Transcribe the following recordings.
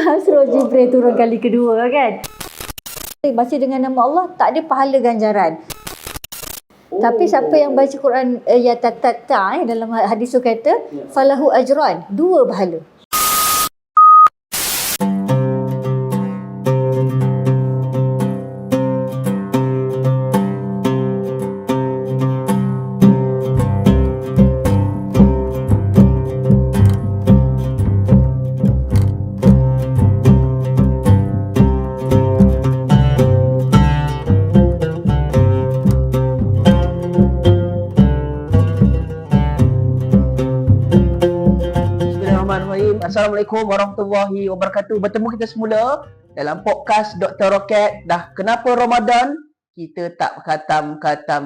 Surah Jibril turun kali kedua kan. Baca dengan nama Allah tak ada pahala ganjaran. Tapi siapa yang baca Quran ya dalam hadis tu kata falahu ajran, 2 pahala. Assalamualaikum warahmatullahi wabarakatuh. Bertemu kita semula dalam podcast Dr. Rocket. Dah kenapa Ramadan kita tak khatam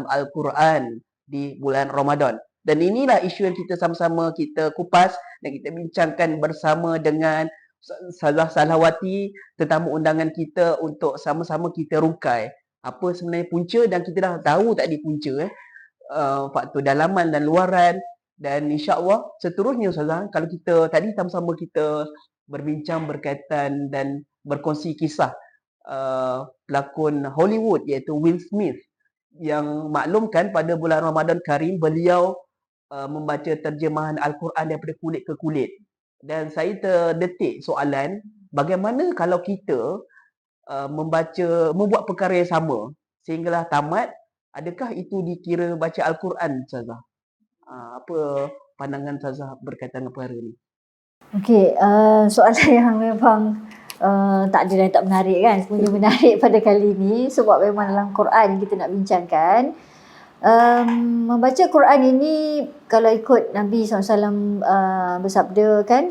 Al-Quran di bulan Ramadan? Dan inilah isu yang kita sama-sama kita kupas dan kita bincangkan bersama dengan Ustazah Salawati, tetamu undangan kita, untuk sama-sama kita rungkai apa sebenarnya punca, dan kita dah tahu tadi punca faktor dalaman dan luaran. Dan insya-Allah seterusnya Ustazah, kalau kita tadi sama-sama kita berbincang berkaitan dan berkongsi kisah pelakon Hollywood iaitu Will Smith, yang maklumkan pada bulan Ramadan Karim beliau membaca terjemahan Al-Quran daripada kulit ke kulit. Dan saya terdetik soalan, bagaimana kalau kita membuat perkara yang sama sehinggalah tamat, adakah itu dikira baca Al-Quran Ustazah? Apa pandangan Ustazah berkaitan dengan perkara ni? Okey, soalan yang memang tak ada dan tak menarik kan. Sebenarnya menarik pada kali ini sebab memang dalam Quran kita nak bincangkan. Membaca Quran ini kalau ikut Nabi SAW bersabda kan,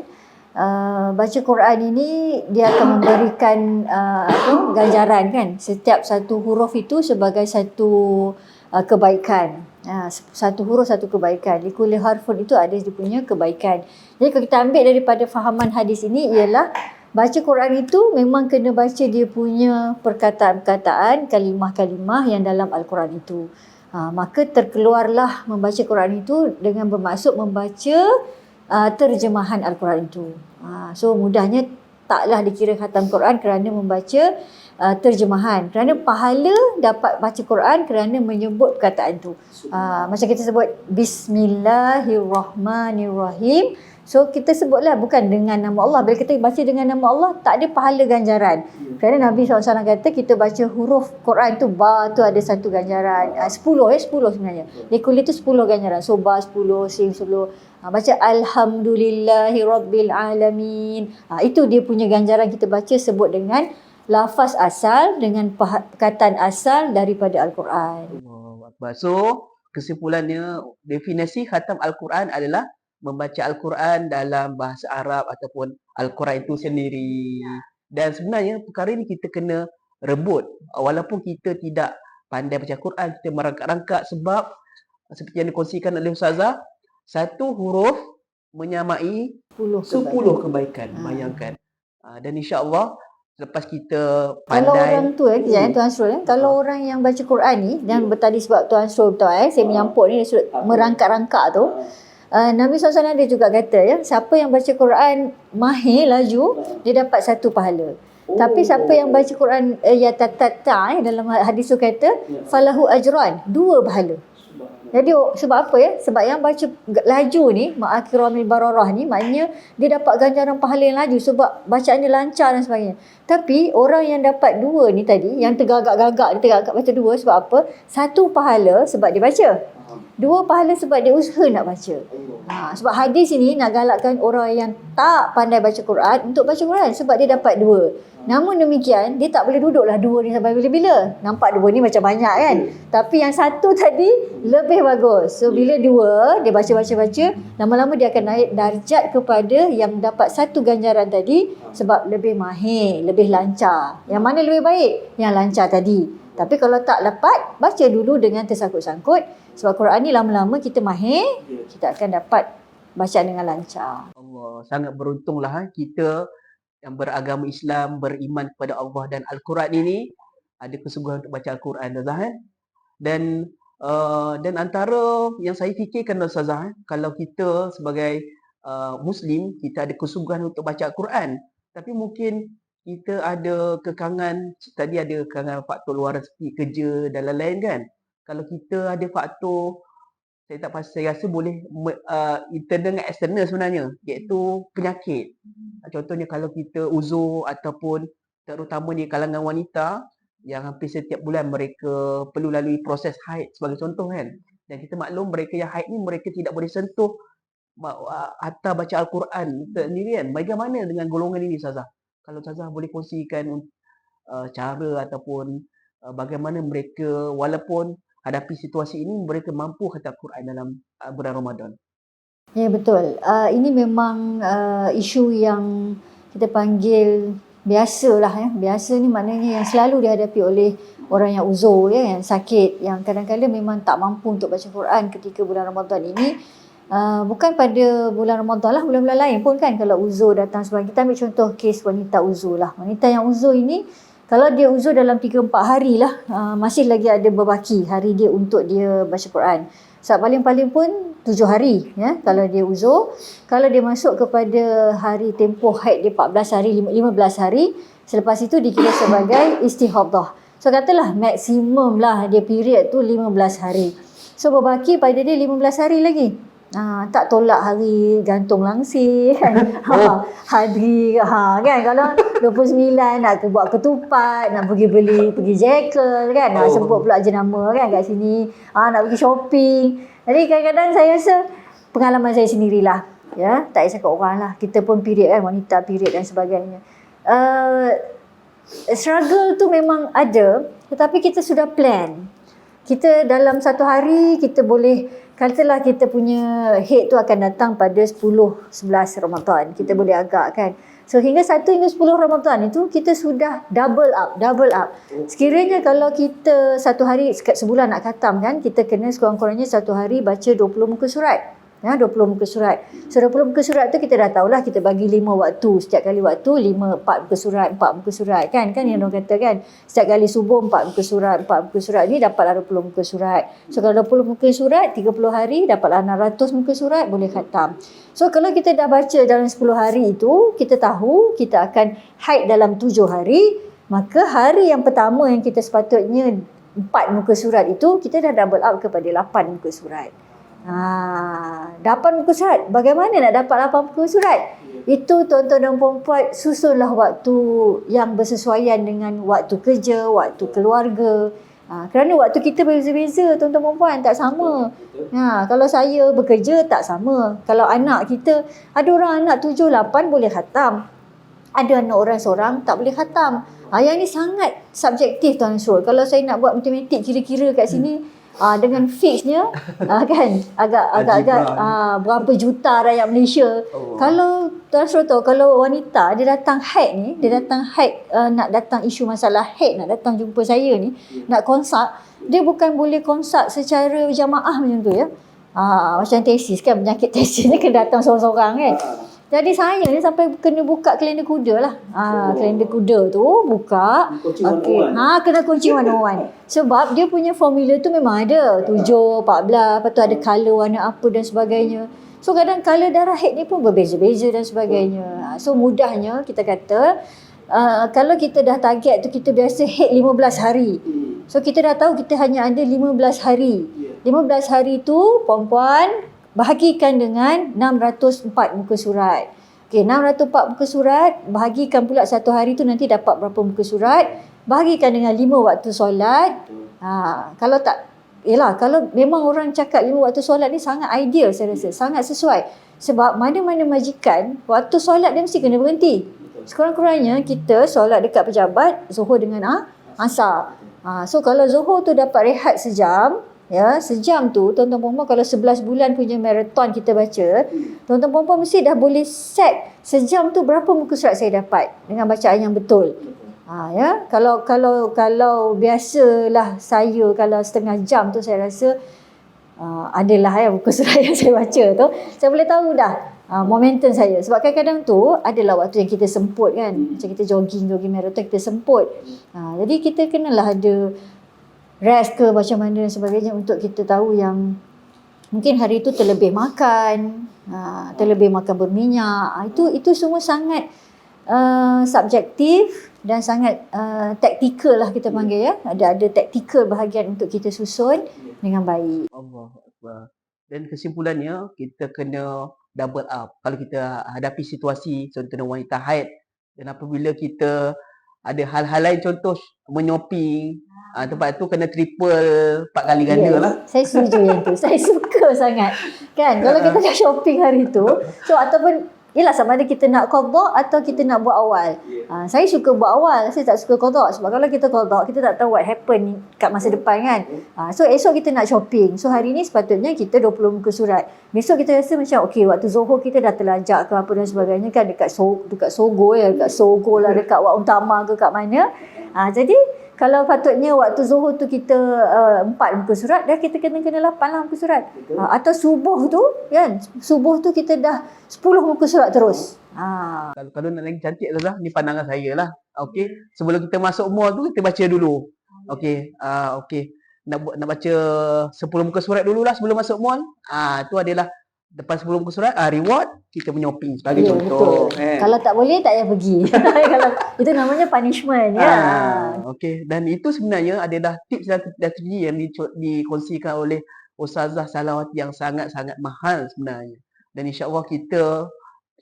baca Quran ini dia akan memberikan ganjaran kan. Setiap satu huruf itu sebagai satu kebaikan. Satu huruf satu kebaikan. Likulli harfun itu ada dia punya kebaikan. Jadi kalau kita ambil daripada fahaman hadis ini ialah baca Quran itu memang kena baca dia punya perkataan-perkataan, kalimah-kalimah yang dalam Al-Quran itu. Maka terkeluarlah membaca Quran itu dengan bermaksud membaca terjemahan Al-Quran itu. So mudahnya taklah dikira khatam Quran kerana membaca terjemahan, kerana pahala dapat baca Quran kerana menyebut perkataan tu. Macam kita sebut Bismillahirrahmanirrahim. So kita sebutlah bukan dengan nama Allah. Bila kita baca dengan nama Allah tak ada pahala ganjaran. Kerana Nabi SAW kata kita baca huruf Quran tu, ba tu ada satu ganjaran. 10 sebenarnya. Likul itu 10 ganjaran. So ba 10, sin 10. Baca Alhamdulillahi Rabbil Alamin. Itu dia punya ganjaran kita baca sebut dengan lafaz asal, dengan perkataan asal daripada Al-Quran. So kesimpulannya, definisi khatam Al-Quran adalah membaca Al-Quran dalam bahasa Arab ataupun Al-Quran itu sendiri. Dan sebenarnya perkara ini kita kena rebut. Walaupun kita tidak pandai baca Quran, kita merangkak-rangkak, sebab seperti yang dikongsikan oleh Ustazah, satu huruf menyamai 10 kebaikan. Bayangkan. Dan insya-Allah lepas kita pandai. Kalau orang tu Tuan Srul, kalau orang yang baca Quran ni, dan tadi sebab Tuan Srul betul saya menyampuk ni merangkak-rangkak tu, Nabi SAW ada juga kata siapa yang baca Quran mahir laju, dia dapat satu pahala. Tapi siapa yang baca Quran dalam hadis tu kata falahu ajran, 2 pahala. Jadi sebab apa sebab yang baca laju ni, ma'akiramil bararah ni, maknanya dia dapat ganjaran pahala yang laju sebab bacaan dia lancar dan sebagainya. Tapi orang yang dapat 2 ni tadi, yang tergagak-gagak, dia tergagak baca 2 sebab apa? 1 pahala sebab dia baca, 2 pahala sebab dia usaha nak baca. Sebab hadis ini nak galakkan orang yang tak pandai baca Quran untuk baca Quran sebab dia dapat 2. Namun demikian, dia tak boleh duduklah 2 ni sampai bila-bila. Nampak 2 ni macam banyak kan? Tapi yang 1 tadi lebih bagus. So bila 2, dia baca-baca, lama-lama dia akan naik darjat kepada yang dapat 1 ganjaran tadi sebab lebih mahir, lebih lancar. Yang mana lebih baik? Yang lancar tadi. Tapi kalau tak dapat, baca dulu dengan tersangkut-sangkut. Sebab Quran ni lama-lama kita mahir, kita akan dapat bacaan dengan lancar. Allah, sangat beruntunglah kita yang beragama Islam, beriman kepada Allah dan Al-Quran ini, ada kesungguhan untuk baca Al-Quran, Ustazah. Dan antara yang saya fikirkan, Ustazah, kalau kita sebagai Muslim, kita ada kesungguhan untuk baca Al-Quran, Tapi mungkin kita ada kekangan, tadi ada kekangan faktor luar rezeki, kerja dan lain-lain kan. Kalau kita ada faktor, saya rasa boleh internal dengan eksternal sebenarnya, iaitu penyakit. Contohnya kalau kita uzur ataupun terutama di kalangan wanita yang hampir setiap bulan mereka perlu lalui proses haid sebagai contoh kan. Dan kita maklum mereka yang haid ni mereka tidak boleh sentuh atau baca Al-Quran sendiri kan. Bagaimana dengan golongan ini Ustazah? Kalau Ustazah boleh kongsikan cara ataupun bagaimana mereka walaupun hadapi situasi ini mereka mampu khatam Quran dalam bulan Ramadan. Ya, betul. Ini memang isu yang kita panggil biasalah ya. Biasa ni maknanya yang selalu dihadapi oleh orang yang uzur ya, yang sakit, yang kadang-kadang memang tak mampu untuk baca Quran ketika bulan Ramadan ini. Bukan pada bulan Ramadan lah, bulan-bulan lain pun kan kalau uzur datang sebagainya. Kita ambil contoh kes wanita uzur lah. Wanita yang uzur ini, kalau dia uzur dalam 3-4 hari lah, masih lagi ada berbaki hari dia untuk dia baca Quran. Paling-paling pun 7 hari ya, kalau dia uzur. Kalau dia masuk kepada hari tempoh haid dia 14 hari, 15 hari, selepas itu dikira sebagai istihadhah. So katalah maksimum lah dia period tu 15 hari. So berbaki pada dia 15 hari lagi. Tak tolak hari gantung langsir kan. Hari kan kalau 29 nak buat ketupat, nak pergi jekyll kan, nak sebut pula jenama kan kat sini, nak pergi shopping. Jadi kadang-kadang saya rasa pengalaman saya sendirilah ya, tak payah cakap orang lah, kita pun period kan, wanita period dan sebagainya. Struggle tu memang ada, tetapi kita sudah plan. Kita dalam satu hari kita boleh, katalah kita punya head tu akan datang pada 10-11 Ramadan. Kita boleh agak kan. So hingga 1 hingga 10 Ramadan itu kita sudah double up. Sekiranya kalau kita satu hari, sebulan nak khatam kan, kita kena sekurang-kurangnya satu hari baca 20 muka surat. Ya, 20 muka surat. So 20 muka surat tu kita dah tahulah, kita bagi 5 waktu. Setiap kali waktu 4 muka surat, 4 muka surat kan yang orang kata kan. Setiap kali subuh 4 muka surat, 4 muka surat ni dapatlah 20 muka surat. So kalau 20 muka surat 30 hari dapatlah 600 muka surat, boleh khatam. So kalau kita dah baca dalam 10 hari itu, kita tahu kita akan haid dalam 7 hari, maka hari yang pertama yang kita sepatutnya 4 muka surat itu, kita dah double up kepada 8 muka surat. 8 muka surat. Bagaimana nak dapat 8 muka surat? Itu tuan-tuan dan puan-puan, susunlah waktu yang bersesuaian dengan waktu kerja, waktu keluarga. Kerana waktu kita berbeza-beza tuan-tuan dan puan, tak sama. Kalau saya bekerja tak sama. Kalau anak kita, ada orang anak 7-8 boleh khatam. Ada anak orang seorang tak boleh khatam. Yang ni sangat subjektif Tuan Syul. Kalau saya nak buat matematik kira-kira kat sini, dengan fixnya kan agak berapa juta rakyat Malaysia. Kalau Tuan Syul tahu, kalau wanita dia datang haid ni, nak datang isu masalah haid, nak datang jumpa saya ni, nak konsult, dia bukan boleh konsult secara jamaah macam tu ya. Macam tesis kan, penyakit tesis ni kena datang seorang-seorang kan. Jadi saya ni sampai kena buka kalender kuda lah. Kalender kuda tu buka. Okey. Kena kunci one-on-one. Sebab dia punya formula tu memang ada 7, 14, lepas tu ada colour warna apa dan sebagainya. So kadang colour darah haid ni pun berbeza-beza dan sebagainya. So mudahnya kita kata, kalau kita dah target tu kita biasa haid 15 hari. So kita dah tahu kita hanya ada 15 hari. 15 hari tu puan-puan bahagikan dengan 604 muka surat. Okey, 604 muka surat, bahagikan pula satu hari tu nanti dapat berapa muka surat, bahagikan dengan 5 waktu solat. Kalau tak, kalau memang orang cakap 5 waktu solat ni sangat ideal saya rasa, sangat sesuai. Sebab mana-mana majikan, waktu solat dia mesti kena berhenti. Sekurang-kurangnya kita solat dekat pejabat, Zuhur dengan Asar. So kalau Zuhur tu dapat rehat sejam, ya, sejam tu tuan-tuan puan-puan kalau 11 bulan punya marathon kita baca, tuan-tuan puan-puan mesti dah boleh set sejam tu berapa muka surat saya dapat dengan bacaan yang betul. Ya, kalau biasalah saya kalau setengah jam tu saya rasa adalah muka surat yang saya baca tu, saya boleh tahu dah momentum saya. Sebab kadang-kadang tu adalah waktu yang kita semput kan, macam kita jogging marathon kita semput. Jadi kita kenalah ada rest ke macam mana dan sebagainya untuk kita tahu yang mungkin hari itu terlebih makan berminyak. Itu semua sangat subjektif dan sangat taktikal lah kita panggil ya. Ada taktikal bahagian untuk kita susun dengan baik. Allah Akbar. Dan kesimpulannya, kita kena double up. Kalau kita hadapi situasi, contohnya wanita haid, dan apabila kita ada hal-hal lain, contoh menyoping, tempat tu kena triple 4 kali ganda lah. Saya setuju yang tu. Saya suka sangat. Kan? Kalau kita dah shopping hari tu, so ataupun yelah sama ada kita nak qada atau kita nak buat awal. Saya suka buat awal, saya tak suka qada. Sebab kalau kita qada, kita tak tahu what happen kat masa depan kan. So esok kita nak shopping. So hari ni sepatutnya kita 20 muka surat. Besok kita rasa macam okey, waktu Zohor kita dah terlajak ke apa dan sebagainya kan, dekat Sogo ya, dekat Sogo lah, dekat Wak Utama ke kat mana. Jadi kalau patutnya waktu Zuhur tu kita 4 muka surat, dah kita kena 8 lah muka surat. Atau subuh tu kan, subuh tu kita dah 10 muka surat terus. Kalau nak lagi cantik lah, ni pandangan saya lah. Okey, sebelum kita masuk mall tu kita baca dulu. Okey, okey. Nak baca 10 muka surat dululah sebelum masuk mall. Tu adalah depan 10 muka surat, reward kita menyoping sebagai contoh. Kalau tak boleh tak payah pergi. Kalau itu namanya punishment ya. Okey, dan itu sebenarnya adalah tips dan strategi yang dikongsikan oleh Ustazah Salawati yang sangat-sangat mahal sebenarnya. Dan insya-Allah kita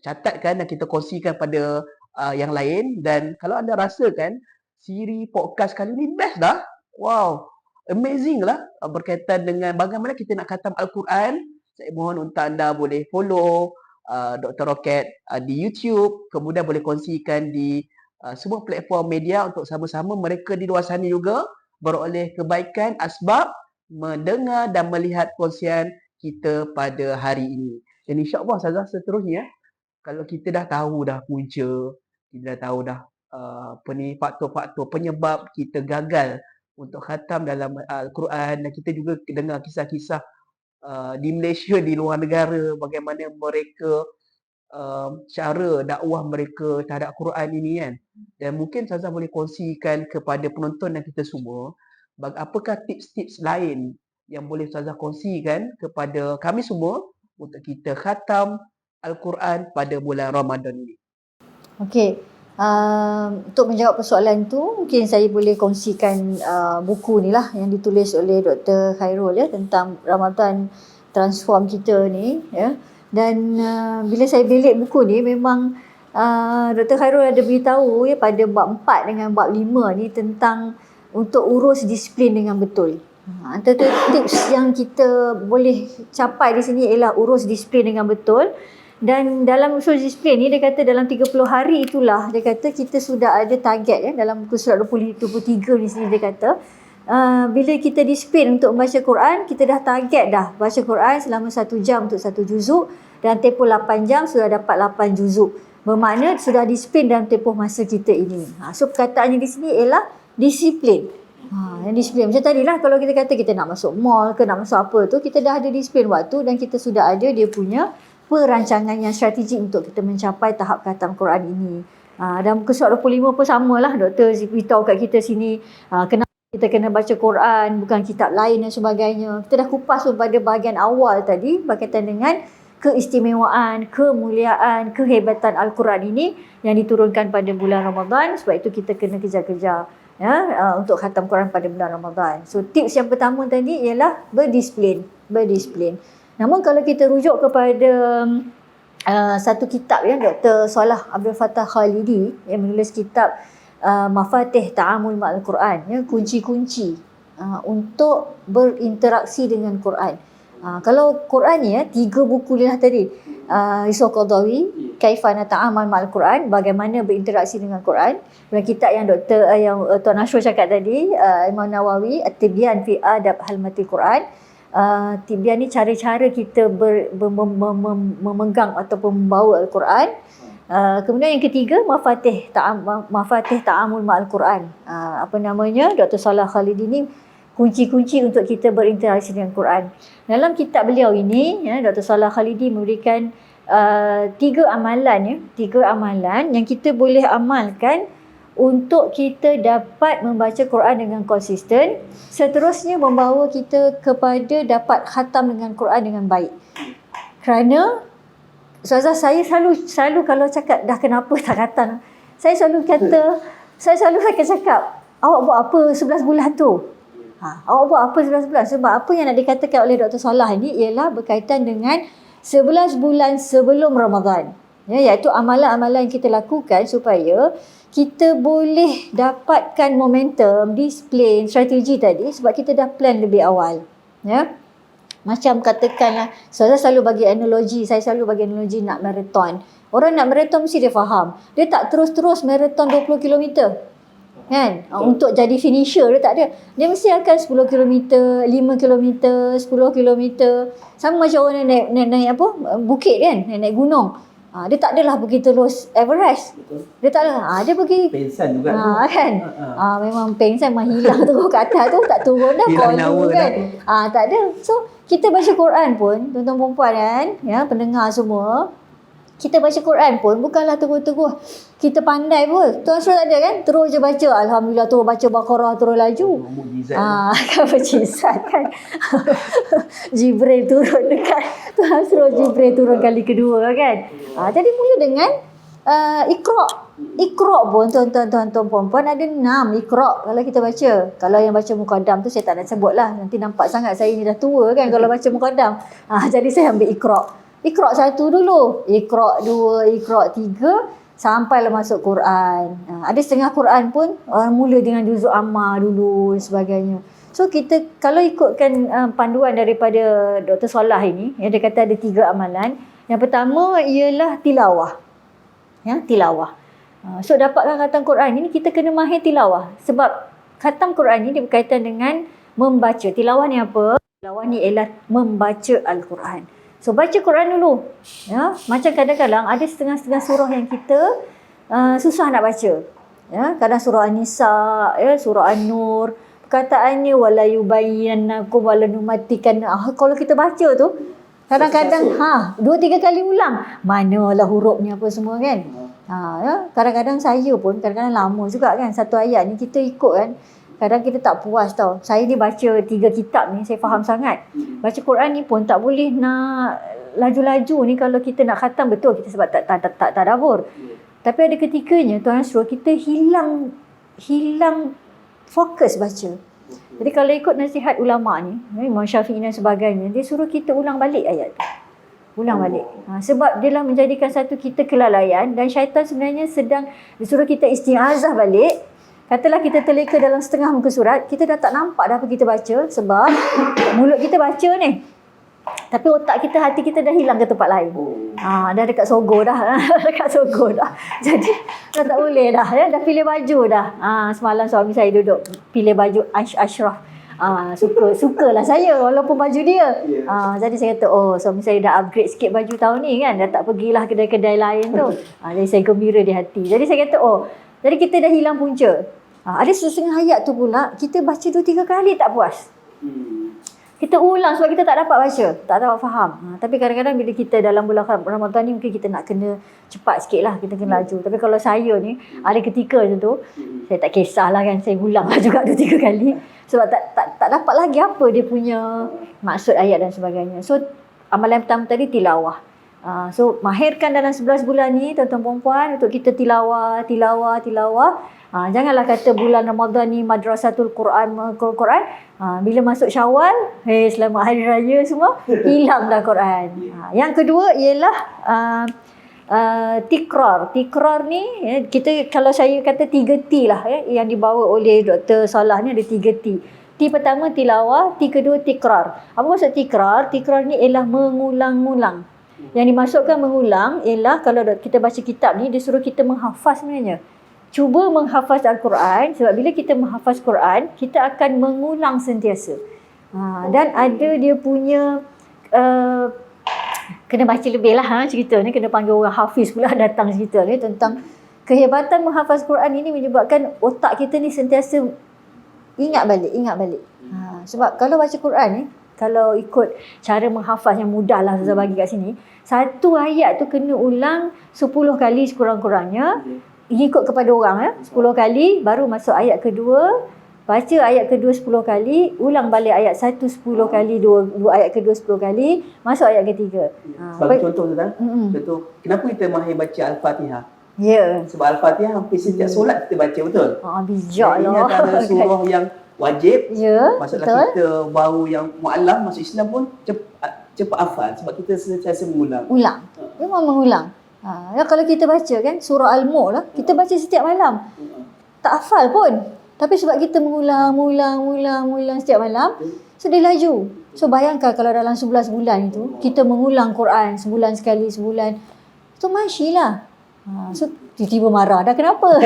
catatkan dan kita kongsikan pada yang lain. Dan kalau anda rasakan siri podcast kali ni best dah. Wow, amazing lah berkaitan dengan bagaimana kita nak khatam Al-Quran. Saya mohon untuk anda boleh follow Dr. Rocket di YouTube, kemudian boleh kongsikan di semua platform media untuk sama-sama mereka di luar sana juga beroleh kebaikan asbab mendengar dan melihat kongsian kita pada hari ini. Dan insya-Allah Ustazah seterusnya, kalau kita dah tahu dah punca, kita dah tahu dah faktor-faktor penyebab kita gagal untuk khatam dalam Al-Quran, dan kita juga dengar kisah-kisah di Malaysia, di luar negara, bagaimana mereka cara dakwah mereka terhadap Quran ini kan. Dan mungkin Ustazah boleh kongsikan kepada penonton dan kita semua, apakah tips-tips lain yang boleh Ustazah kongsikan kepada kami semua untuk kita khatam Al-Quran pada bulan Ramadan ini. Okey, untuk menjawab persoalan tu, mungkin saya boleh kongsikan buku ni lah yang ditulis oleh Dr. Khairul ya, tentang Ramadan transform kita ni ya. Dan bila saya belik buku ni, memang Dr. Khairul ada beritahu ya pada bab 4 dengan bab 5 ni tentang untuk urus disiplin dengan betul. Antara tips yang kita boleh capai di sini ialah urus disiplin dengan betul. Dan dalam usul disiplin ni dia kata dalam 30 hari itulah dia kata kita sudah ada target ya, dalam muka surat 23 ni sini dia kata bila kita disiplin untuk membaca Quran, kita dah target dah baca Quran selama 1 jam untuk 1 juzuk, dan tempoh 8 jam sudah dapat 8 juzuk. Bermakna sudah disiplin dalam tempoh masa kita ini. So perkataannya di sini ialah disiplin. Yang disiplin macam tadi lah, kalau kita kata kita nak masuk mall ke nak masuk apa tu, kita dah ada disiplin waktu dan kita sudah ada dia punya perancangan yang strategik untuk kita mencapai tahap khatam Quran ini. Dan muka surat 25 pun samalah, doktor beritahu kat kita sini kenapa kita kena baca Quran, bukan kitab lain dan sebagainya. Kita dah kupas pun pada bahagian awal tadi berkaitan dengan keistimewaan, kemuliaan, kehebatan Al-Quran ini yang diturunkan pada bulan Ramadan. Sebab itu kita kena kejar-kejar ya, untuk khatam Quran pada bulan Ramadan. So tips yang pertama tadi ialah berdisiplin. Namun kalau kita rujuk kepada satu kitab ya, Dr. Salah Abdul Fattah Khalidi yang menulis kitab Mafatih Ta'amul Ma'al Quran ya, kunci-kunci untuk berinteraksi dengan Quran. Kalau Quran ni ya, 3 buku ni lah tadi, Risau Qadawi, Kaifa Nata'amal Ma'al Quran, bagaimana berinteraksi dengan Quran. Dan kitab yang Tuan Ashur cakap tadi, Imam Nawawi, At-Tibyan fi Adab Halmatil Quran. Tibyan ni cara-cara kita memegang ataupun membawa Al-Quran. Kemudian yang ketiga, Mafatih Ta'amul Ma'al Quran. Dr. Salah Khalidi ni kunci-kunci untuk kita berinteraksi dengan Quran. Dalam kitab beliau ini ya, Dr. Salah Khalidi memberikan 3 amalan yang kita boleh amalkan untuk kita dapat membaca Quran dengan konsisten, seterusnya membawa kita kepada dapat khatam dengan Quran dengan baik. Kerana Ustazah, saya selalu kalau cakap dah kenapa tak khatam, Saya selalu akan cakap, awak buat apa 11 bulan tu? Awak buat apa 11 bulan? Sebab apa yang nak dikatakan oleh Dr. Salah ni ialah berkaitan dengan 11 bulan sebelum Ramadan. Ya, iaitu amalan-amalan yang kita lakukan supaya kita boleh dapatkan momentum, disiplin, strategi tadi sebab kita dah plan lebih awal. Ya. Macam katakanlah, saya selalu bagi analogi nak maraton. Orang nak maraton mesti dia faham. Dia tak terus-terus maraton 20 km. Kan? Untuk jadi finisher dia tak ada. Dia mesti akan 10 km, 5 km, 10 km. Sama macam orang naik apa? Bukit kan? Naik gunung. Dia tak adalah pergi terus Everest. Betul. Dia tak ada. Dia pergi Pengsan juga tu. kan? Memang pengsan memang hilang terus kat atas tu, tak turun dah Hilang kolu nyawa kan. Tak ada. So kita baca Quran pun, tuan-tuan perempuan kan, ya, pendengar semua, kita baca Quran pun bukanlah terus-terus kita pandai pun. Tuan Syul tak ada kan? Terus je baca. Alhamdulillah terus baca Baqarah terus laju. Mukjizat. Kan mukjizat kan. Jibril turun dekat Tuan Syul, Jibril turun kali kedua kan. Jadi mula dengan Iqra. Iqra pun tuan-tuan perempuan ada 6 Iqra kalau kita baca. Kalau yang baca Muqaddam tu saya tak nak sebut lah. Nanti nampak sangat saya ni dah tua kan kalau baca Muqaddam. Jadi saya ambil Iqra. Iqra 1 dulu, Iqra 2, Iqra 3 sampailah masuk Quran. Ada setengah Quran pun mula dengan juzuk amma dulu dan sebagainya. So kita kalau ikutkan panduan daripada Dr. Salah ini, yang dia kata ada 3 amalan. Yang pertama ialah tilawah. Ya, tilawah. So dapatkan khatam Quran ini kita kena mahir tilawah. Sebab khatam Quran ini dia berkaitan dengan membaca. Tilawah ni apa? Tilawah ni ialah membaca Al-Quran. So baca Quran dulu. Ya, macam kadang-kadang ada setengah-setengah surah yang kita susah nak baca. Ya, kadang surah An-Nisa, ya, surah An-Nur, perkataannya wala yubayyinakum wala numatikan. Kalau kita baca tu kadang-kadang 2-3 kali ulang. Manalah hurufnya apa semua kan. Ya, kadang-kadang saya pun kadang-kadang lama juga kan satu ayat ni kita ikut kan. Kadang kita tak puas tau. Saya ni baca 3 kitab ni, saya faham sangat. Baca Quran ni pun tak boleh nak laju-laju ni kalau kita nak khatam betul kita sebab tak tadabbur. Tapi ada ketikanya Tuan Asrul kita hilang fokus baca. Jadi kalau ikut nasihat ulama ni, Imam Syafi'i dan sebagainya, dia suruh kita ulang balik ayat tu. Ulang balik. Sebab dia lah menjadikan satu kita kelalaian dan syaitan sebenarnya sedang disuruh kita isti'azah balik. Katalah kita terleka dalam setengah muka surat, kita dah tak nampak dah apa kita baca sebab mulut kita baca ni. Tapi otak kita, hati kita dah hilang ke tempat lain. Dah dekat Sogo dah. Dekat Sogo dah. Jadi dah tak boleh dah. Ya? Dah pilih baju dah. Semalam suami saya duduk pilih baju Ashraf. Sukalah saya walaupun baju dia. Jadi saya kata, suami saya dah upgrade sikit baju tahun ni kan. Dah tak pergilah kedai-kedai lain tu. Jadi saya gembira di hati. Jadi saya kata, jadi kita dah hilang punca. Ada setengah ayat tu pula, kita baca 2-3 kali tak puas. Kita ulang sebab kita tak dapat baca, tak dapat faham. Tapi kadang-kadang bila kita dalam bulan Ramadan ni mungkin kita nak kena cepat sikit lah, kita kena laju. Tapi kalau saya ni, ada ketika macam tu, saya tak kisahlah kan, saya ulang lah juga 2-3 kali. Sebab tak dapat lagi apa dia punya maksud ayat dan sebagainya. So, amalan pertama tadi tilawah. So, mahirkan dalam 11 bulan ni, tuan-tuan perempuan, untuk kita tilawah. Janganlah kata bulan Ramadan ni madrasatul Quran. Bila masuk Syawal, selamat hari raya semua, hilang dah Quran. Yang kedua ialah tikrar. Tikrar ni, kita kalau saya kata 3 T lah yang dibawa oleh Dr. Salah ni ada 3 T. T pertama tilawah, T kedua tikrar. Apa maksud tikrar? Tikrar ni ialah mengulang-ulang. Yang dimasukkan mengulang ialah kalau kita baca kitab ni, dia suruh kita menghafaz sebenarnya. Cuba menghafaz Al-Quran sebab bila kita menghafaz Quran, kita akan mengulang sentiasa. Dan ada dia punya kena baca lebih lah cerita ni, kena panggil orang hafiz pula datang cerita ni tentang kehebatan menghafaz Quran ini menyebabkan otak kita ni sentiasa ingat balik. Sebab kalau baca Quran ni, kalau ikut cara menghafaz yang mudah lah saya bagi kat sini, satu ayat tu kena ulang 10 kali sekurang-kurangnya. Ikut kepada orang 10 kali, baru masuk ayat kedua, baca ayat kedua 10 kali, ulang balik ayat 1 10 kali, dua ayat kedua 10 kali, masuk ayat ketiga. Bagi contoh tu kan, contoh kenapa kita mahir baca Al-Fatihah? Ya. Sebab Al-Fatihah hampir setiap solat kita baca, betul? Bijak Dan ini lah. antara surah yang wajib. Ya, Maksudlah betul. kita baru yang mu'alaf masuk Islam pun cepat hafal sebab kita sentiasa mengulang. Ulang. Memang mengulang. Ya, kalau kita baca kan surah Al-Mulk lah, kita baca setiap malam. Tak hafal pun. Tapi sebab kita mengulang setiap malam, so dia laju. So bayangkan kalau dalam 11 bulan itu, kita mengulang Quran sebulan sekali, sebulan. So masyilah. So tiba-tiba marah. Dah kenapa?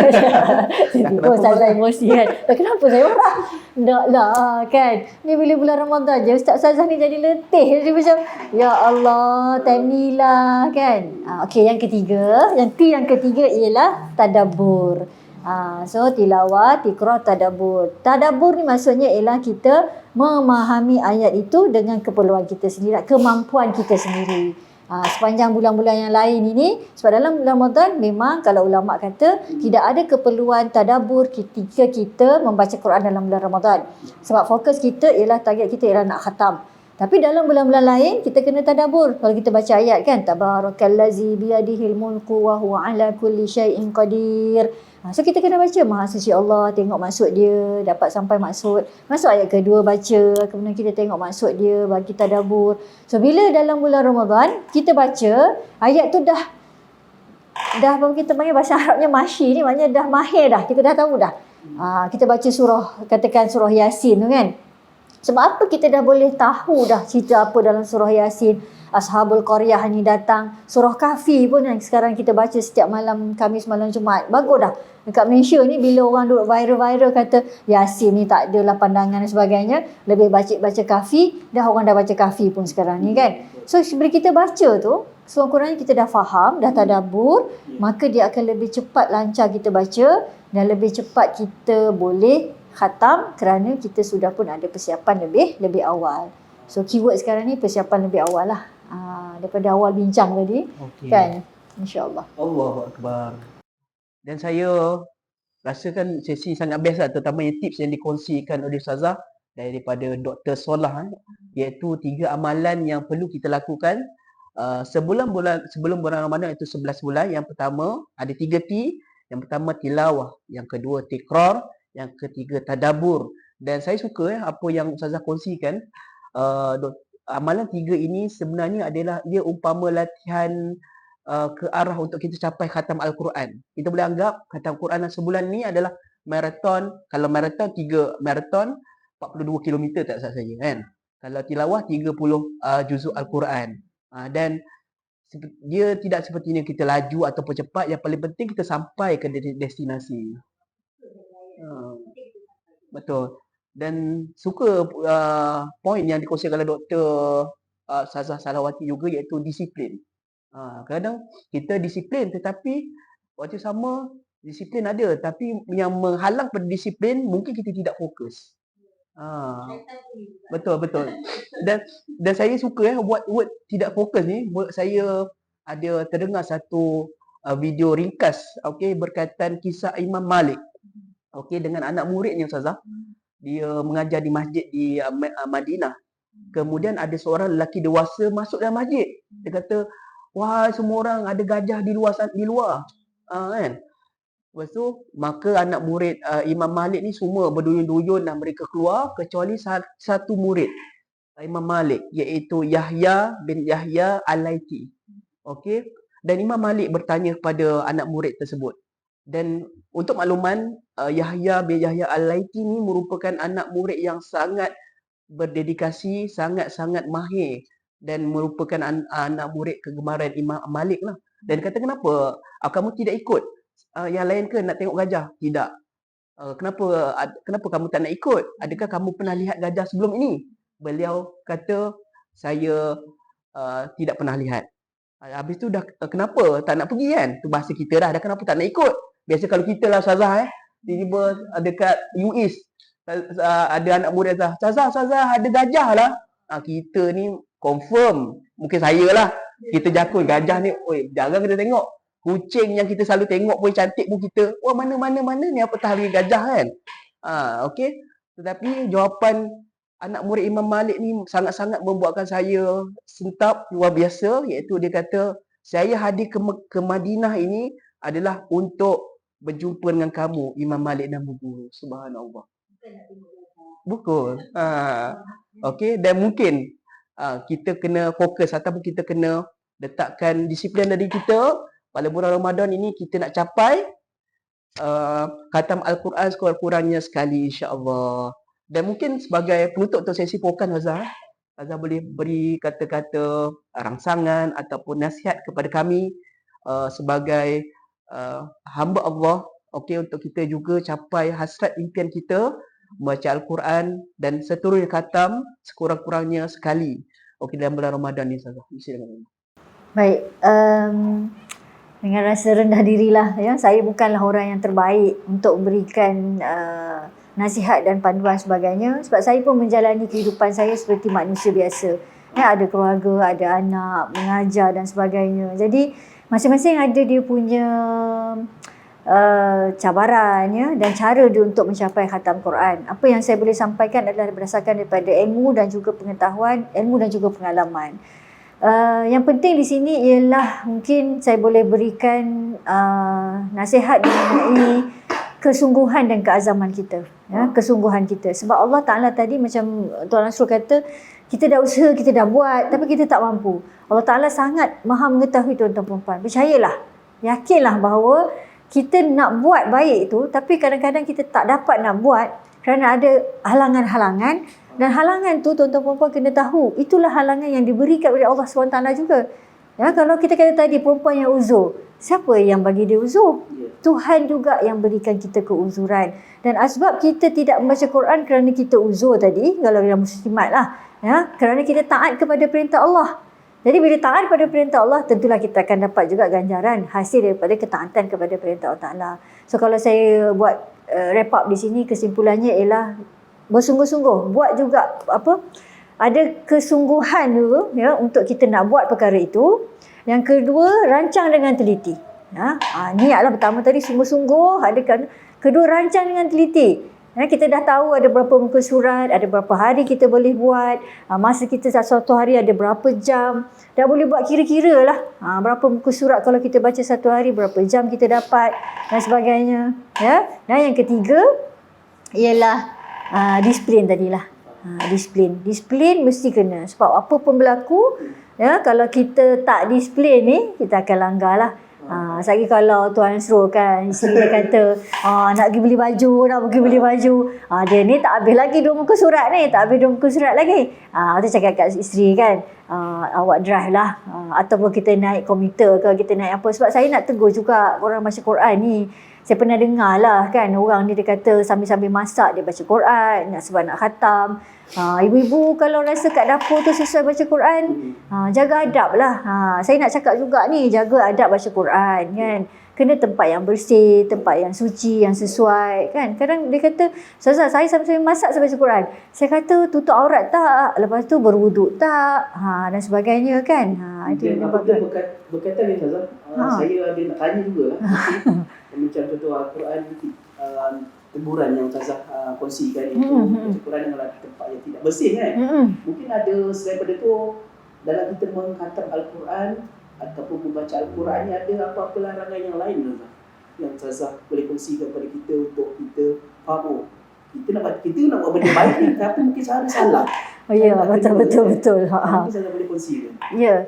Tiba-tiba Ustazah emosi kan. Dah kenapa saya marah? Tak lah kan. Ni bila bulan Ramadan je Ustazah ni jadi letih. Jadi macam ya Allah, time ni lah kan. Okey, yang ketiga ialah tadabbur. So tilawah, tikrah, tadabbur. Tadabbur ni maksudnya ialah kita memahami ayat itu dengan keperluan kita sendiri, kemampuan kita sendiri. Sepanjang bulan-bulan yang lain ini, sebab dalam bulan Ramadan memang kalau ulama kata tidak ada keperluan tadabbur ketika kita membaca Quran dalam bulan Ramadan. Sebab fokus kita ialah target kita ialah nak khatam. Tapi dalam bulan-bulan lain kita kena tadabbur. Kalau kita baca ayat kan, tabarakallazi biyadihil mulku wa huwa ala kulli syai'in qadir. So kita kena baca Maha Suci Allah, tengok maksud dia, dapat sampai maksud. Masuk ayat kedua baca, kemudian kita tengok maksud dia, bagi tadabbur. So bila dalam bulan Ramadan kita baca, ayat tu dah apa kita panggil bahasa Arabnya masyi ni, maknanya dah mahir dah, kita dah tahu dah. Kita baca surah, katakan surah Yasin tu kan. Sebab apa kita dah boleh tahu dah cerita apa dalam surah Yasin. Ashabul Qaryah ni datang. Surah Kahfi pun yang sekarang kita baca setiap malam Khamis, malam Jumaat. Bagus dah. Dekat Malaysia ni bila orang duk viral-viral kata Yasin ni tak adalah pandangan dan sebagainya, lebih baca Kahfi, dah orang dah baca Kahfi pun sekarang ni kan. So bila kita baca tu, sekurang-kurangnya kita dah faham, dah tadabbur, maka dia akan lebih cepat lancar kita baca dan lebih cepat kita boleh khatam kerana kita sudah pun ada persiapan lebih awal. So keyword sekarang ni persiapan lebih awal lah. Daripada awal bincang tadi. Kan? InsyaAllah. Allahu Akbar. Dan saya rasakan sesi sangat best lah, terutama yang tips yang dikongsikan oleh Ustazah daripada Dr. Solah, iaitu 3 amalan yang perlu kita lakukan sebelum bulan Ramadan, iaitu 11 bulan. Yang pertama ada 3 T. Yang pertama tilawah, yang kedua tikrar, yang ketiga tadabbur. Dan saya suka apa yang Ustazah kongsikan. Amalan 3 ini sebenarnya adalah dia umpama latihan ke arah untuk kita capai khatam Al-Quran. Kita boleh anggap khatam Quran sebulan ni adalah maraton. Kalau maraton 3 maraton 42 km tak salah saya kan. Kalau tilawah 30 juzuk Al-Quran. Dan dia tidak sepertinya kita laju ataupun cepat. Yang paling penting kita sampai ke destinasi. Betul. Dan suka point yang dikongsikan oleh Dr. Ustazah Salawati juga, iaitu disiplin. Kadang kita disiplin tetapi waktu sama disiplin ada, tapi yang menghalang pada disiplin mungkin kita tidak fokus. Betul. Dan saya suka buat word tidak fokus ni. Saya ada terdengar satu video ringkas berkaitan kisah Imam Malik dengan anak muridnya Ustazah. Dia mengajar di masjid di Madinah. Kemudian ada seorang lelaki dewasa masuk dalam masjid. Dia kata, wah, semua orang ada gajah di luar. Kan? Lepas tu, maka anak murid Imam Malik ni semua berduyun-duyun dan mereka keluar, kecuali satu murid Imam Malik, iaitu Yahya bin Yahya Al-Laiti. Dan Imam Malik bertanya kepada anak murid tersebut. Dan untuk makluman, Yahya bin Yahya Al-Laiti ni merupakan anak murid yang sangat berdedikasi, sangat-sangat mahir, dan merupakan anak murid kegemaran Imam Malik lah. Dan kata, kenapa kamu tidak ikut yang lain ke nak tengok gajah? Tidak. Kenapa kamu tak nak ikut? Adakah kamu pernah lihat gajah sebelum ini? Beliau kata, saya tidak pernah lihat. Habis tu dah kenapa tak nak pergi kan? Tu bahasa kita dah kenapa tak nak ikut? Biasa kalau kita lah Ustazah tiba-tiba dekat UIS ada anak murid Ustazah ada gajah lah. Kita ni confirm, mungkin saya lah, kita jakun gajah ni, jarang kita tengok. Kucing yang kita selalu tengok pun cantik pun kita, wah mana ni apatah lagi gajah kan. Tetapi jawapan anak murid Imam Malik ni sangat-sangat membuatkan saya sentap luar biasa, iaitu dia kata, saya hadir ke Madinah ini adalah untuk berjumpa dengan kamu, Imam Malik dan guru. Subhanallah. Betul. Okey, dan mungkin kita kena fokus ataupun kita kena letakkan disiplin dari kita pada bulan Ramadan ini kita nak capai khatam Al-Quran sekurang-kurangnya sekali insya-Allah. Dan mungkin sebagai penutup untuk sesi pokan Azhar boleh beri kata-kata rangsangan ataupun nasihat kepada kami sebagai hamba Allah, okey, untuk kita juga capai hasrat impian kita membaca Al-Quran dan seterusnya khatam sekurang-kurangnya sekali. Okey, dalam bulan Ramadan ni Ustazah. Silakan. Baik, dengan rasa rendah dirilah ya, saya bukanlah orang yang terbaik untuk memberikan nasihat dan panduan sebagainya, sebab saya pun menjalani kehidupan saya seperti manusia biasa ya, ada keluarga, ada anak, mengajar dan sebagainya. Jadi masing-masing ada dia punya cabaran ya, dan cara dia untuk mencapai khatam Quran. Apa yang saya boleh sampaikan adalah berdasarkan daripada ilmu dan juga pengetahuan, ilmu dan juga pengalaman. Yang penting di sini ialah mungkin saya boleh berikan nasihat mengenai kesungguhan dan keazaman kita ya, kesungguhan kita. Sebab Allah Ta'ala tadi macam Tuan Nasrul kata, kita dah usaha, kita dah buat tapi kita tak mampu. Allah Ta'ala sangat maha mengetahui tuan-tuan perempuan. Percayalah, yakinlah bahawa kita nak buat baik tu tapi kadang-kadang kita tak dapat nak buat kerana ada halangan-halangan. Dan halangan tu tuan-tuan perempuan kena tahu, itulah halangan yang diberikan oleh Allah SWT juga. Ya, kalau kita kata tadi perempuan yang uzur, siapa yang bagi dia uzur? Tuhan juga yang berikan kita keuzuran. Dan asbab kita tidak membaca Quran kerana kita uzur tadi, kalau dalam muslimat lah, ya, kerana kita taat kepada perintah Allah. Jadi bila taat kepada perintah Allah, tentulah kita akan dapat juga ganjaran hasil daripada ketaatan kepada perintah Allah Ta'ala. So kalau saya buat wrap up di sini, kesimpulannya ialah bersungguh-sungguh, buat juga ada kesungguhan dulu ya untuk kita nak buat perkara itu. Yang kedua, rancang dengan teliti. Niatlah pertama tadi sungguh-sungguh, kedua rancang dengan teliti. Kita dah tahu ada berapa muka surat, ada berapa hari kita boleh buat, masa kita satu hari ada berapa jam, dah boleh buat kira-kira lah berapa muka surat kalau kita baca satu hari, berapa jam kita dapat dan sebagainya ya. Dan yang ketiga ialah disiplin tadilah. Disiplin mesti kena. Sebab apa pun berlaku ya, kalau kita tak disiplin ni, kita akan langgar lah. Sekali kalau Tuan Nasrul kan, isteri dia kata nak pergi beli baju, dia ni tak habis lagi 2 muka surat ni, tak habis 2 muka surat lagi. Dia cakap kat isteri kan, awak drive lah, ataupun kita naik komuter ke, kita naik apa. Sebab saya nak tegur juga orang baca Quran ni. Saya pernah dengar lah kan, orang ni dia kata sambil-sambil masak dia baca Quran sebab nak khatam. Ibu-ibu kalau rasa kat dapur tu sesuai baca Quran, jaga adab lah. Saya nak cakap juga ni, jaga adab baca Quran kan. Kena tempat yang bersih, tempat yang suci, yang sesuai kan. Kadang dia kata, Ustazah saya sambil masak saya baca Quran. Saya kata tutup aurat tak, lepas tu berwuduk tak, dan sebagainya kan. Itu yang berkaitan ni Ustazah, saya ada nak tanya jugalah. Macam contoh Al-Quran, teguran yang Ustazah kongsikan itu, baca Quran dengan tempat yang tidak bersih kan. Mungkin ada selain daripada tu, dalam kita mengkhatam Al-Quran ataupun membaca Al-Quran ni, ada apa-apa larangan yang lain Ustazah yang Ustazah boleh kongsikan kepada kita untuk kita faham, kita nak buat benda baik ni tapi mungkin cara salah. Ya, betul. Mungkin Ustazah boleh kongsikan. Ya.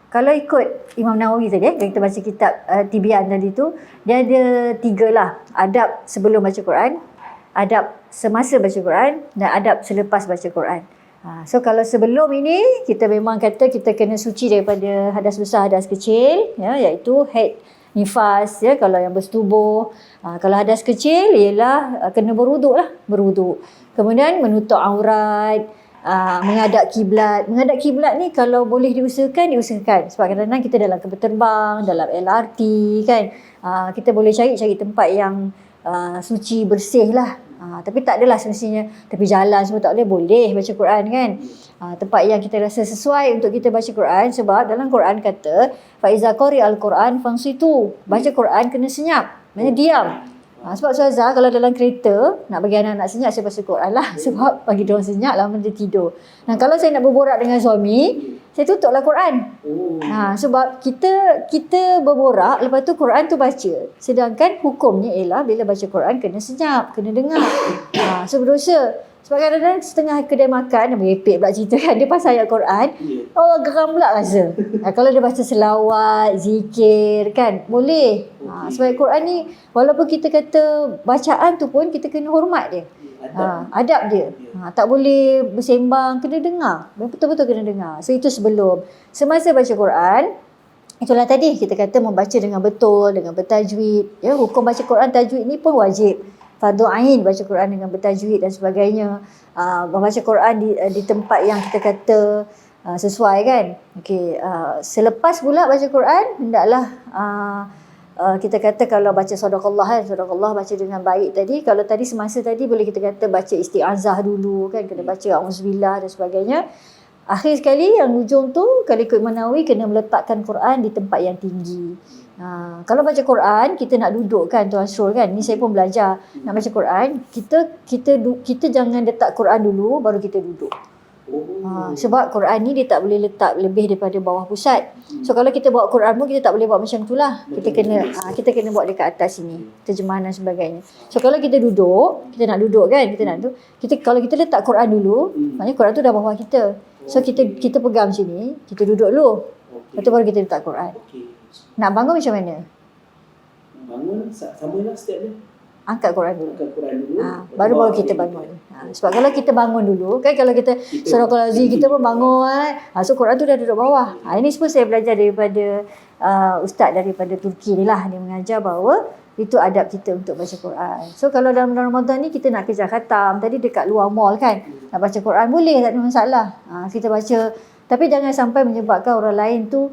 Kalau ikut Imam Nawawi tadi, kita baca kitab Tibyan tadi tu, dia ada 3 lah. Adab sebelum baca Quran, adab semasa baca Quran, dan adab selepas baca Quran. So kalau sebelum ini, kita memang kata kita kena suci daripada hadas besar, hadas kecil, ya, iaitu haid, nifas, ya, kalau yang bersetubuh. Kalau hadas kecil, ialah kena berwuduk lah, berwuduk. Kemudian menutup aurat, menghadap kiblat. Menghadap kiblat ni kalau boleh diusahakan. Sebab kadang-kadang kita dalam kapal terbang, dalam LRT kan, kita boleh cari tempat yang suci, bersih lah. Tapi tak adalah semestinya tepi jalan semua tak boleh baca Quran kan. Tempat yang kita rasa sesuai untuk kita baca Quran. Sebab dalam Quran kata, fa iza qari'al Quran fansitu. Baca Quran kena senyap, maksudnya diam. Sebab Ustazah kalau dalam kereta nak bagi anak-anak senyap, saya baca Quran lah. Sebab bagi diorang senyap lama dia tidur. Nah, kalau saya nak berborak dengan suami, saya tutuplah Quran. Sebab kita berborak, lepas tu Quran tu baca. Sedangkan hukumnya ialah bila baca Quran kena senyap, kena dengar. So berdosa. Sebab kadang-kadang setengah kedai makan, merepek pula cerita kan, dia pasal ayat Quran, geram pula rasa. Kalau dia baca selawat, zikir kan, boleh. Sebab Quran ni, walaupun kita kata bacaan tu pun, kita kena hormat dia. Adab dia. Tak boleh bersembang, kena dengar. Betul-betul kena dengar. So itu sebelum. Semasa baca Quran, itulah tadi kita kata membaca dengan betul, dengan bertajwid. Ya, hukum baca Quran tajwid ni pun wajib. Fardu ain baca Quran dengan bertajwid dan sebagainya. Membaca Quran di tempat yang kita kata sesuai kan. Okey, selepas pula baca Quran hendaklah kita kata kalau baca sadaqallah kan, sadaqallah baca dengan baik tadi. Kalau tadi semasa tadi boleh kita kata baca isti'azah dulu kan, kena baca auzubillah dan sebagainya. Akhir sekali yang ujung tu kalau ikut Imam Nawawi kena meletakkan Quran di tempat yang tinggi. Kalau baca Quran kita nak duduk kan Tuan Syul kan. Ni saya pun belajar nak baca Quran, kita jangan letak Quran dulu baru kita duduk. Sebab Quran ni dia tak boleh letak lebih daripada bawah pusat. So kalau kita bawa Quran pun kita tak boleh buat macam tu lah. Kita kena buat dekat atas sini, terjemahan dan sebagainya. So kalau kita duduk, kita nak duduk kan, kalau kita letak Quran dulu, maknanya Quran tu dah bawah kita. So kita pegang sini, kita duduk dulu. Lepas tu baru kita letak Quran. Nak bangun macam mana? Bangun samalah step dia. Angkat Quran dulu. Baru kita bangun. Sebab kalau kita bangun dulu, kan kalau kita surah Al-Azim kita pun bangun, so Quran tu dah duduk bawah. Ini semua saya belajar daripada ustaz daripada Turki ni lah. Dia mengajar bahawa itu adab kita untuk baca Quran. So kalau dalam bulan Ramadan ni kita nak kejar khatam, tadi dekat luar mall kan, nak baca Quran boleh, tak ada masalah. Kita baca, tapi jangan sampai menyebabkan orang lain tu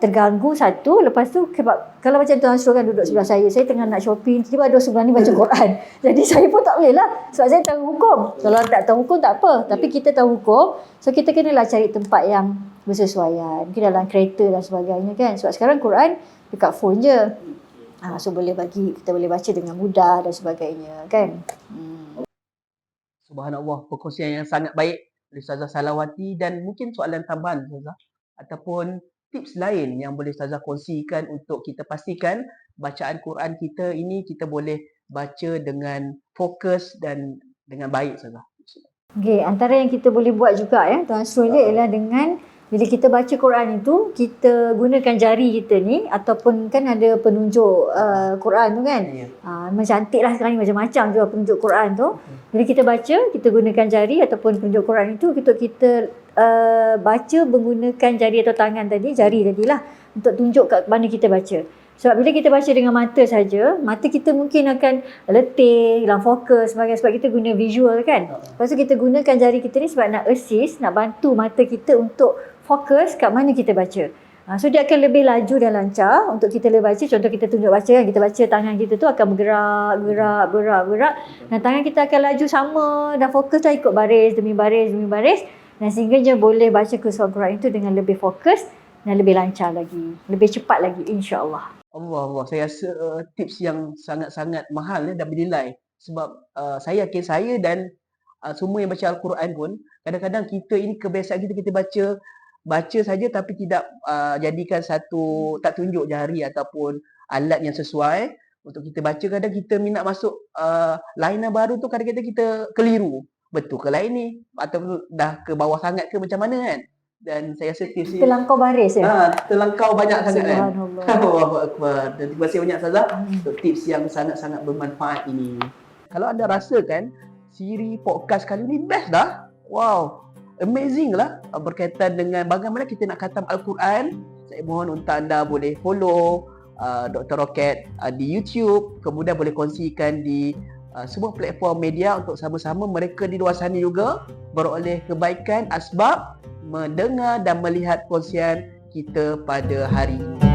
terganggu satu. Lepas tu kalau macam Tuan Syul kan duduk sebelah saya tengah nak shopping, tiba-tiba ada sebelah ni baca Quran. Jadi saya pun tak boleh lah, sebab saya tahu hukum. Kalau tak tahu hukum tak apa, tapi kita tahu hukum, so kita kenalah cari tempat yang bersesuaian, mungkin dalam kereta dan sebagainya kan. Sebab sekarang Quran dekat phone je, so kita boleh baca dengan mudah dan sebagainya kan. Subhanallah, perkongsian yang sangat baik oleh Ustazah Salawati, dan mungkin soalan tambahan Ustazah ataupun tips lain yang boleh Ustazah kongsikan untuk kita pastikan bacaan Quran kita ini kita boleh baca dengan fokus dan dengan baik Ustazah. Okey, antara yang kita boleh buat juga ya Tuan Syul ialah dengan bila kita baca Quran itu, kita gunakan jari kita ni, ataupun kan ada penunjuk Quran tu kan. Memang cantik lah sekarang ni, macam-macam juga penunjuk Quran tu. Bila kita baca, kita gunakan jari ataupun penunjuk Quran itu untuk kita baca menggunakan jari atau tangan jari tadi lah, untuk tunjuk kat mana kita baca. Sebab bila kita baca dengan mata saja, mata kita mungkin akan letih, hilang fokus sebab kita guna visual kan. Lepas tu kita gunakan jari kita ni sebab nak assist, nak bantu mata kita untuk fokus kat mana kita baca. So dia akan lebih laju dan lancar untuk kita boleh baca. Contoh kita tunjuk baca kan, kita baca tangan kita tu akan bergerak. Dan tangan kita akan laju sama dan fokus dah ikut baris demi baris. Dan sehingga dia boleh baca surah Quran itu dengan lebih fokus dan lebih lancar lagi, lebih cepat lagi insya-Allah. Allah, saya rasa tips yang sangat-sangat mahal dan bernilai. Sebab saya yakin saya dan semua yang baca Al-Quran pun, kadang-kadang kita ini kebiasaan kita baca saja tapi tidak jadikan tak tunjuk jari ataupun alat yang sesuai untuk kita baca. Kadang kita minat masuk lainan baru tu, kadang-kadang kita keliru. Betul ke lain ni? Atau dah ke bawah sangat ke macam mana kan? Dan saya rasa tips ni terlampau baris ya? Terlampau banyak sangat kan? Subhanallah. Allahu Akbar. Dan terima kasih banyak Ustazah untuk tips yang sangat-sangat bermanfaat ini. Kalau anda rasa kan siri podcast kali ni best dah. Wow, amazing lah berkaitan dengan bagaimana kita nak khatam Al-Quran. Saya mohon untuk anda boleh follow Dr. Rocket di YouTube, kemudian boleh kongsikan di semua platform media untuk sama-sama mereka di luar sana juga beroleh kebaikan asbab mendengar dan melihat kongsian kita pada hari ini.